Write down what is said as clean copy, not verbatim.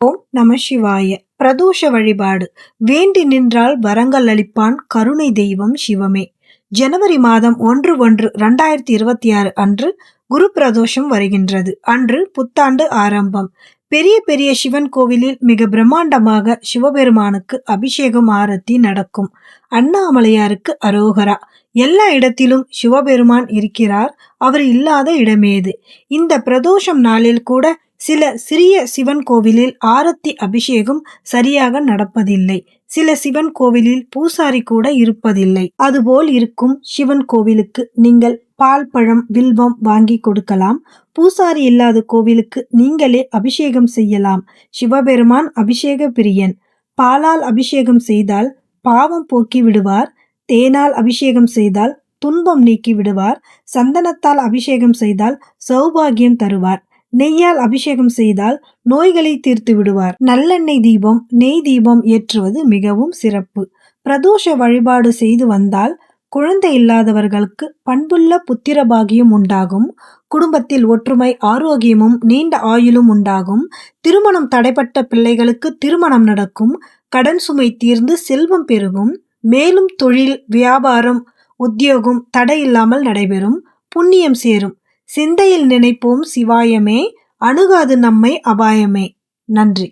ஓம் நம சிவாய. பிரதோஷ வழிபாடு. வேண்டி நின்றால் வரங்கள் அளிப்பான் கருணை தெய்வம் சிவமே. ஜனவரி மாதம் 1/1/2026 அன்று குரு பிரதோஷம் வருகின்றது. அன்று புத்தாண்டு ஆரம்பம். பெரிய பெரிய சிவன் கோவிலில் மிக பிரம்மாண்டமாக சிவபெருமானுக்கு அபிஷேகம் ஆரத்தி நடக்கும். அண்ணாமலையாருக்கு அரோகரா. எல்லா இடத்திலும் சிவபெருமான் இருக்கிறார். அவர் இல்லாத இடமேது? இந்த பிரதோஷம் நாளில் கூட சில சிறிய சிவன் கோவிலில் ஆரத்தி அபிஷேகம் சரியாக நடப்பதில்லை. சில சிவன் கோவிலில் பூசாரி கூட இருப்பதில்லை. அதுபோல் இருக்கும் சிவன் கோவிலுக்கு நீங்கள் பால், பழம், வில்வம் வாங்கி கொடுக்கலாம். பூசாரி இல்லாத கோவிலுக்கு நீங்களே அபிஷேகம் செய்யலாம். சிவபெருமான் அபிஷேக பிரியன். பாலால் அபிஷேகம் செய்தால் பாவம் போக்கி விடுவார். தேனால் அபிஷேகம் செய்தால் துன்பம் நீக்கி விடுவார். சந்தனத்தால் அபிஷேகம் செய்தால் சௌபாகியம் தருவார். நெய்யால் அபிஷேகம் செய்தால் நோய்களை தீர்த்து விடுவார். நல்லெண்ணெய் தீபம், நெய் தீபம் ஏற்றுவது மிகவும் சிறப்பு. பிரதோஷ வழிபாடு செய்து வந்தால் குழந்தை இல்லாதவர்களுக்கு பண்புள்ள புத்திர பாகியம் உண்டாகும். குடும்பத்தில் ஒற்றுமை, ஆரோக்கியமும் நீண்ட ஆயுளும் உண்டாகும். திருமணம் தடைப்பட்ட பிள்ளைகளுக்கு திருமணம் நடக்கும். கடன் சுமை தீர்ந்து செல்வம் பெருகும். மேலும் தொழில், வியாபாரம், உத்தியோகம் தடையில்லாமல் நடைபெறும். புண்ணியம் சேரும். சிந்தையில் நினைப்போம் சிவாயமே, அணுகாது நம்மை அபாயமே. நன்றி.